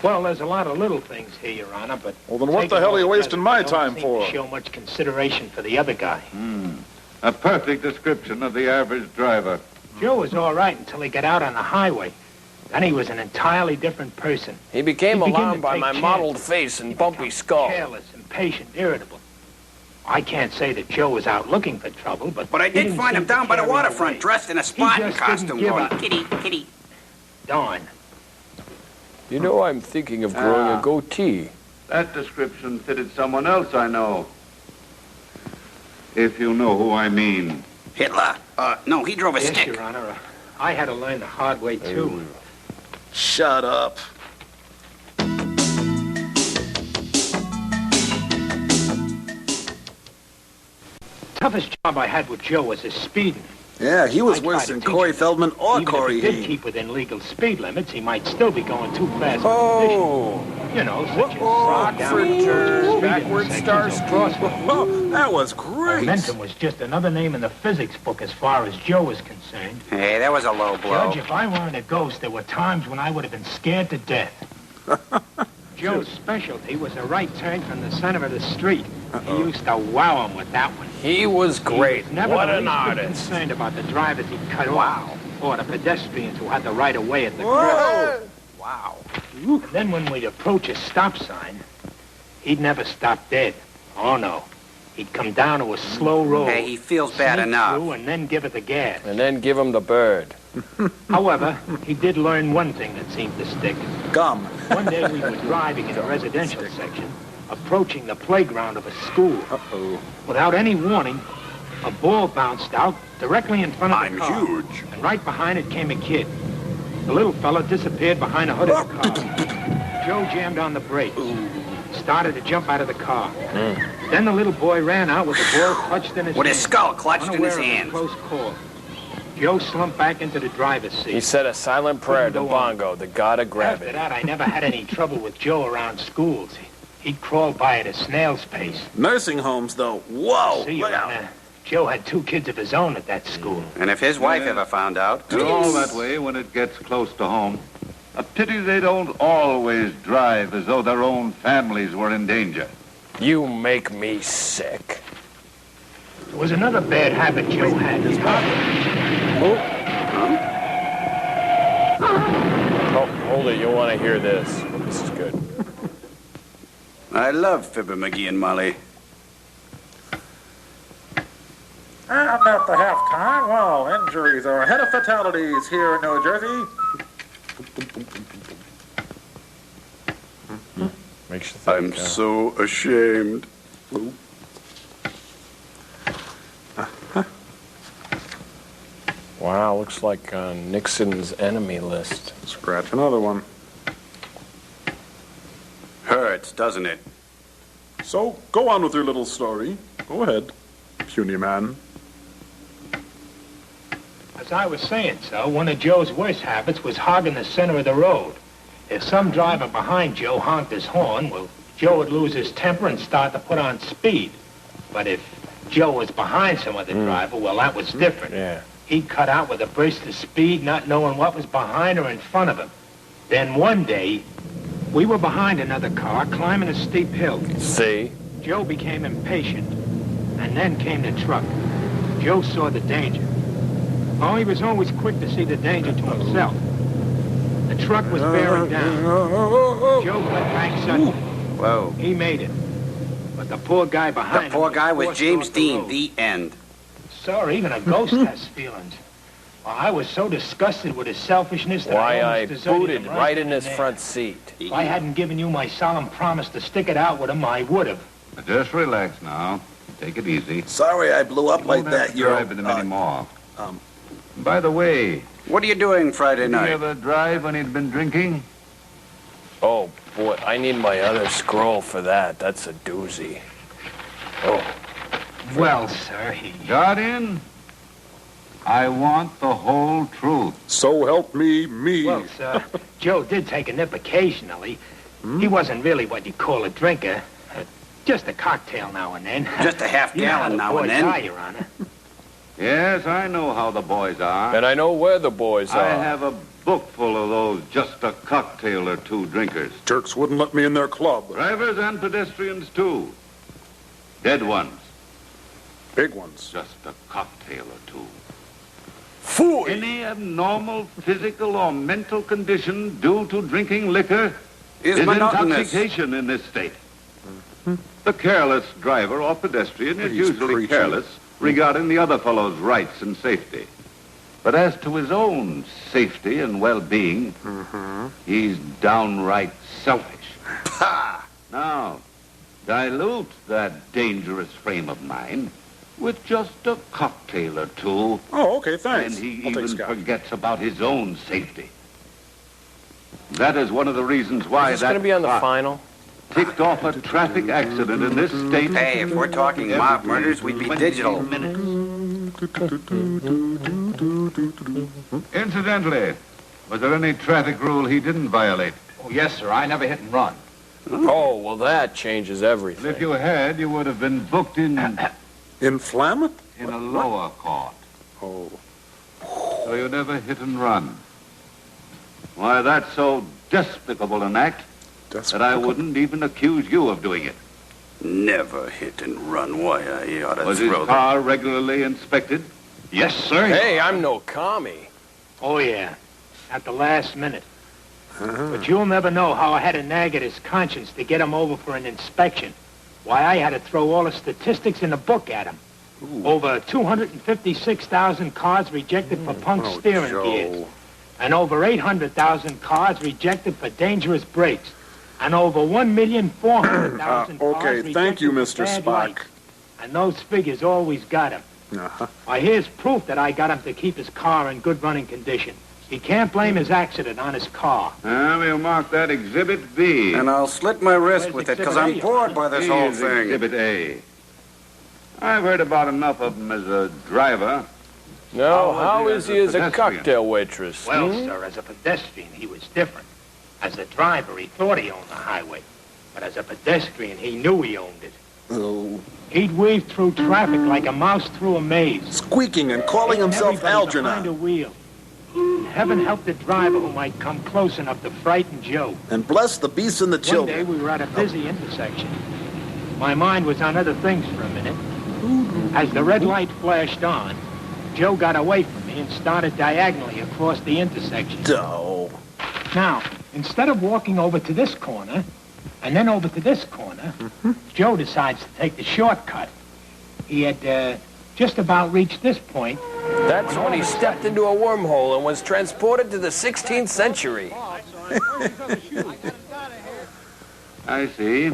Well, there's a lot of little things here, Your Honor, but... Well, then what the hell are you wasting my time for? Don't show much consideration for the other guy. A perfect description of the average driver. Joe was all right until he got out on the highway. Then he was an entirely different person. He became alarmed by my mottled face and bumpy skull. Careless, impatient, irritable. I can't say that Joe was out looking for trouble, but... But I did find him down by the waterfront, dressed in a Spartan costume, going kitty, kitty. Darn. You know, I'm thinking of growing a goatee. That description fitted someone else I know. If you know who I mean. Hitler. No, he drove a Yes, stick. Your Honor. I had to learn the hard way, too. Shut up. Toughest job I had with Joe was his speeding. Yeah, he was I worse tried to than teach Corey him. Feldman or Even Corey if he did Haim. keep within legal speed limits, he might still be going too fast. Oh! You know, such as Rockford turn, backward star crosswalk. That was great. Momentum was just another name in the physics book as far as Joe was concerned. Hey, that was a low blow. Judge, if I weren't a ghost, there were times when I would have been scared to death. Joe's specialty was a right turn from the center of the street. He used to wow him with that one. He was great. He was never What the an least bit artist. concerned about the drivers he cut off, or the pedestrians who had the right of way at the cross. Wow. And then when we'd approach a stop sign, he'd never stop dead. Oh, no. He'd come down to a slow roll. Hey, he feels bad sneak enough. through and then give it the gas. And then give him the bird. However, he did learn one thing that seemed to stick. Gum. One day we were driving in a residential section, approaching the playground of a school. Uh-oh. Without any warning, a ball bounced out directly in front of the car. I'm huge. And right behind it came a kid. The little fella disappeared behind the hood of the car. Joe jammed on the brakes. Started to jump out of the car. Then the little boy ran out with the ball clutched in his With hand. his skull clutched in unaware his of the hand. Close call. Joe slumped back into the driver's seat. He said a silent prayer to Bongo, the god of After gravity. that, I never had any trouble with Joe around schools. He'd crawl by at a snail's pace. Nursing homes, though. Whoa. See, Look Your out. Honor, Joe had 2 kids of his own at that school. And if his wife ever found out... It's all that way when it gets close to home. A pity they don't always drive as though their own families were in danger. You make me sick. There was another bad habit Joe had. Oh, hold it. You'll want to hear this. This is good. I love Fibber McGee and Molly. And at the halftime, well, injuries are ahead of fatalities here in New Jersey. Makes you think. I'm so ashamed. Wow, looks like on Nixon's enemy list. Scratch another one. Hurts, doesn't it? So, go on with your little story. Go ahead, puny man. As I was saying, so, one of Joe's worst habits was hogging the center of the road. If some driver behind Joe honked his horn, well, Joe would lose his temper and start to put on speed. But if Joe was behind some other driver, well, that was different. Yeah. He'd cut out with a burst of speed, not knowing what was behind or in front of him. Then one day, we were behind another car, climbing a steep hill. See? Joe became impatient, and then came the truck. Joe saw the danger. Oh, he was always quick to see the danger to himself. The truck was bearing down. Joe cut back suddenly. Whoa. He made it. But the poor guy behind The him poor guy was forced James off the Dean, road. the end. Sir, even a ghost has feelings. Well, I was so disgusted with his selfishness that Why, I I almost deserted booted him right in then his and there. front seat. If I hadn't given you my solemn promise to stick it out with him, I would have. Just relax now. Take it easy. Sorry I blew up like Don't that, have to Euro. drive with him anymore. By the way, What are you doing Friday did he night? ever drive when he'd been drinking? Oh, boy, I need my other scroll for that. That's a doozy. Oh, Well, sir, he... Got in? I want the whole truth. So help me. Well, sir, Joe did take a nip occasionally. He wasn't really what you'd call a drinker. Just a cocktail now and then. Just a half You know how gallon the now and boys then. are, Your Honor. Yes, I know how the boys are. and I know where the boys are. I have a book full of those just a cocktail or two drinkers. Jerks wouldn't let me in their club. Drivers and pedestrians, too. Dead ones. Big ones. Just a cocktail or two. Fool! Any abnormal physical or mental condition due to drinking liquor Is is monotonous. intoxication in this state. The careless driver or pedestrian is He's usually preaching. careless regarding the other fellow's rights and safety. But as to his own safety and well-being, he's downright selfish. Now, dilute that dangerous frame of mind with just a cocktail or two, Oh, okay, thanks. and he I'll take even Scotch. forgets about his own safety. That is one of the reasons why Is this going to that be on the cop final? ticked off a traffic accident in this state. Hey, if we're talking mob murders, we'd be 20 digital. minutes. Incidentally, was there any traffic rule he didn't violate? Oh, yes, sir. I never hit and run. Oh, well, that changes And everything. if you had, you would have been booked in In Phlegm? a lower court. Oh. So you never hit and run. Why, that's so despicable an act that I wouldn't even accuse you of doing it. Never hit and run. Why, I ought to Was his throw that. car regularly inspected? Yes, sir. Hey, I'm no commie. Oh, yeah. At the last minute. But you'll never know how I had to nag at his conscience to get him over for an inspection. Why, I had to throw all the statistics in the book at him. Over 256,000 cars rejected for punk steering gears. And over 800,000 cars rejected for dangerous brakes. And over 1,400,000 cars Okay, rejected thank you, for Mr. bad Spock. lights. And those figures always got him. Why, here's proof that I got him to keep his car in good running condition. He can't blame his accident on his car. We'll mark that Exhibit B. And I'll slit my wrist Where's with it, because Exhibit I'm A? bored by this whole Here's thing. Exhibit A. I've heard about enough of him as a driver. No, How how was is he he as as a a pedestrian? cocktail waitress? Well, sir, as a pedestrian, he was different. As a driver, he thought he owned the highway. But as a pedestrian, he knew he owned it. Oh. He'd weave through traffic like a mouse through a maze. Squeaking and calling himself Everybody behind a Algernon. wheel. Heaven help the driver who might come close enough to frighten Joe. And bless the beasts and the One day children. we were at a busy intersection. My mind was on other things for a minute. As the red light flashed on, Joe got away from me and started diagonally across the intersection. Oh. Now, instead of walking over to this corner and then over to this corner, Joe decides to take the shortcut. He had just about reached this point. That's when he stepped into a wormhole and was transported to the 16th century. I see.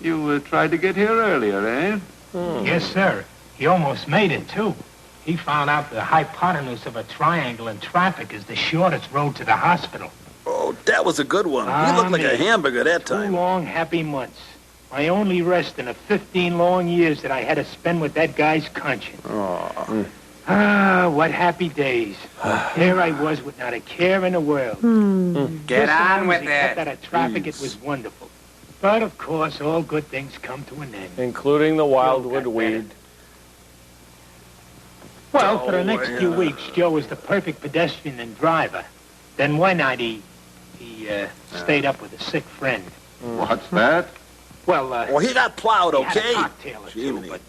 You tried to get here earlier, eh? Yes, sir. He almost made it, too. He found out the hypotenuse of a triangle in traffic is the shortest road to the hospital. Oh, that was a good one. He looked like a hamburger that 2 time. long, happy months. My only rest in the 15 long years that I had to spend with that guy's conscience. What happy days. Here I was with not a care in the world. Get Just as on long with as he kept it. out of traffic, it was wonderful. But, of course, all good things come to an end. Including the wildwood Joe got better. weed. Well, for the next few weeks, Joe was the perfect pedestrian and driver. Then one night he stayed up with a sick friend. What's that? Well, Well, he got plowed, he had a okay? cocktail or two, Jiminy. but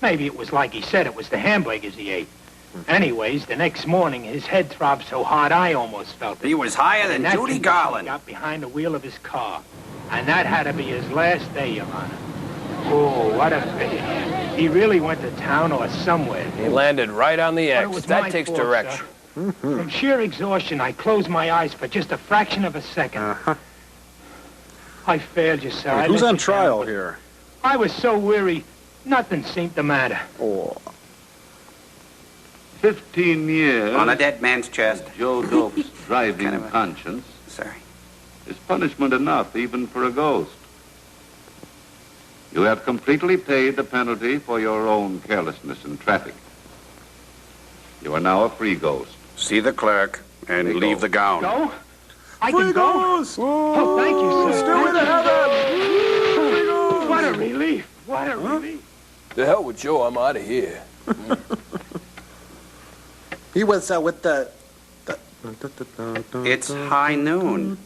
maybe it was like he said, it was the hamburgers he ate. Anyways, the next morning, his head throbbed so hard I almost felt it. He was higher than And that Judy condition Garland. got behind the wheel of his car. And that had to be his last day, Your Honor. Oh, what a finish. He really went to town or somewhere. He landed right on the But it X. was That my takes fault, direction. sir. From sheer exhaustion, I closed my eyes for just a fraction of a second. I failed you, sir. I Who's let on you trial down, but here? I was so weary, nothing seemed to matter. Oh. 15 years. On a dead man's chest. Joe Dope's driving Kind of a- conscience Sorry. is punishment enough even for a ghost. You have completely paid the penalty for your own carelessness in traffic. You are now a free ghost. See the clerk and There you leave go. the gown. Go? I can go? Oh, thank you, sir. Still in heaven! What a relief. What a relief. The hell with Joe, I'm out of here. He was with the It's high noon.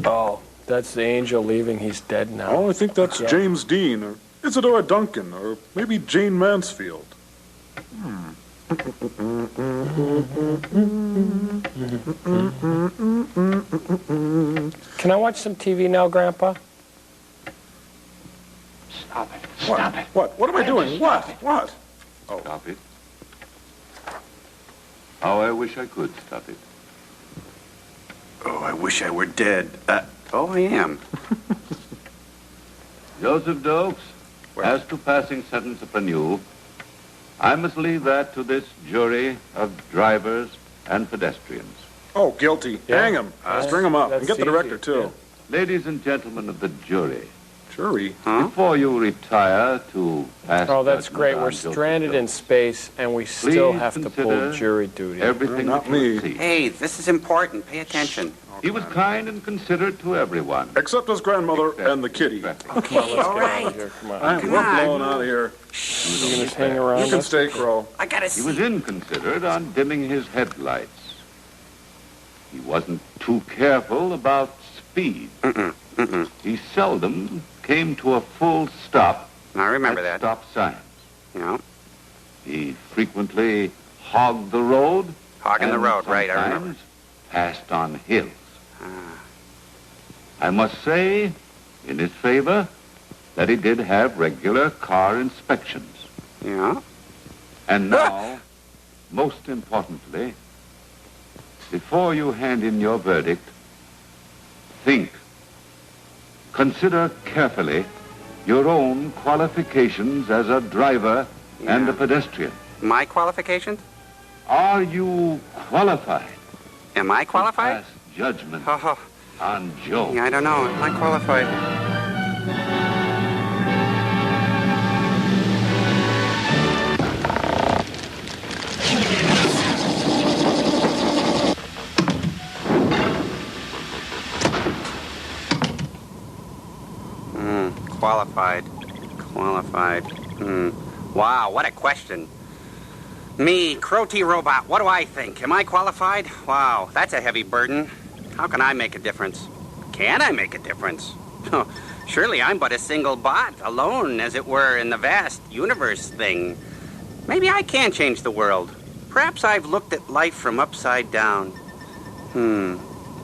Oh, that's the angel leaving. He's dead now. Oh, I think that's Yeah. James Dean, or Isadora Duncan, or maybe Jane Mansfield. Can I watch some TV now, Grandpa? Stop it. Stop it. What am I doing? Stop What? it. What? Stop it. Oh, I wish I could stop it. Oh, I wish I were dead. Oh, I am. Joseph Dokes, as to passing sentence upon you, I must leave that to this jury of drivers and pedestrians. Oh, guilty. Yeah. Hang him. String him up. And That's get the director, easy, too. Ladies and gentlemen of the jury, Jury. before you retire to pass Oh, that's judgment great. on We're Joseph stranded in Dokes, space, and we still Please have to pull consider jury duty. everything Not that you me. see. Hey, this is important. Pay attention. He was kind and considerate to everyone. Except his grandmother and the kitty. Okay, all Get out right. of here. Come on. We're on. blowing out of here. You gonna just hang around? You can us? stay, Crow. I gotta He was see. inconsiderate on dimming his headlights. He wasn't too careful about speed. He seldom came to a full stop I remember at that. stop signs. Yeah. He frequently hogged the road. Hogging the and road, right, I remember. sometimes passed on hills. I must say, in his favor, that he did have regular car inspections. Yeah. And now, most importantly, before you hand in your verdict, think. Consider carefully your own qualifications as a driver and a Yeah. pedestrian. My qualifications? Are you qualified Am I to qualified? pass judgment Oh, on Joe? yeah, I don't know. Am I qualified? Qualified. Qualified. Wow, what a question. Me, Crow T Robot, what do I think? Am I qualified? Wow, that's a heavy burden. How can I make a difference? Can I make a difference? Surely I'm but a single bot, alone, as it were, in the vast universe thing. Maybe I can change the world. Perhaps I've looked at life from upside down.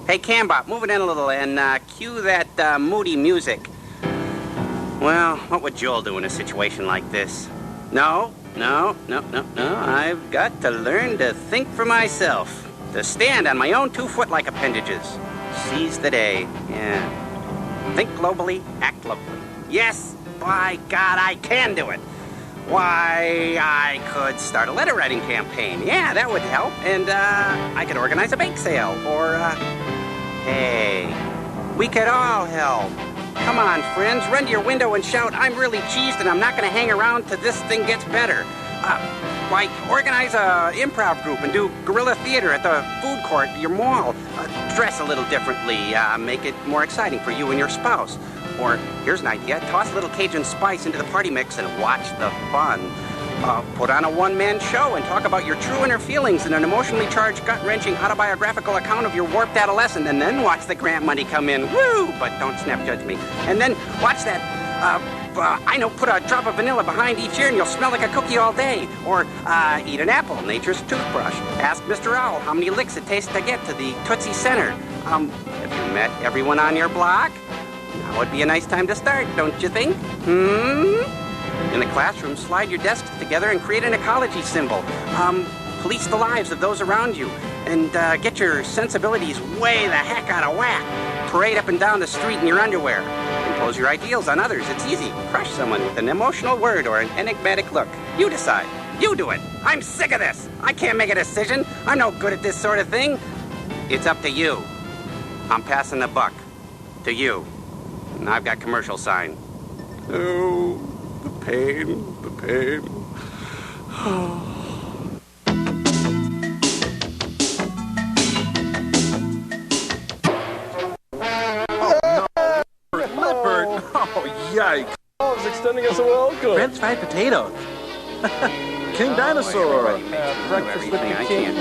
Hey, Cambot, move it in a little and cue that moody music. Well, what would Joel do in a situation like this? No. I've got to learn to think for myself. To stand on my own 2 foot-like appendages. Seize the day. Yeah. Think globally, act locally. Yes, by God, I can do it. Why, I could start a letter writing campaign. Yeah, that would help. And I could organize a bake sale. Or, hey, we could all help. Come on, friends, run to your window and shout, I'm really cheesed and I'm not going to hang around till this thing gets better. Why, organize a improv group and do guerrilla theater at the food court at your mall. Dress a little differently, make it more exciting for you and your spouse. Or, here's an idea, toss a little Cajun spice into the party mix and watch the fun. Put on a one-man show and talk about your true inner feelings in an emotionally charged, gut-wrenching autobiographical account of your warped adolescence, and then watch the grant money come in. Woo! But don't snap judge me. And then watch that, put a drop of vanilla behind each ear and you'll smell like a cookie all day. Or eat an apple, nature's toothbrush. Ask Mr. Owl how many licks it takes to get to the Tootsie Center. Have you met everyone on your block? Now would be a nice time to start, don't you think? In the classroom, slide your desks together and create an ecology symbol. Police the lives of those around you. And get your sensibilities way the heck out of whack. Parade up and down the street in your underwear. Impose your ideals on others. It's easy. Crush someone with an emotional word or an enigmatic look. You decide. You do it. I'm sick of this. I can't make a decision. I'm no good at this sort of thing. It's up to you. I'm passing the buck. To you. And I've got commercial sign. Oh, the pain, the pain. Leopard! Oh, yikes. Oh, it's extending us a welcome. French fried potatoes. King Dinosaur. Breakfast with the king.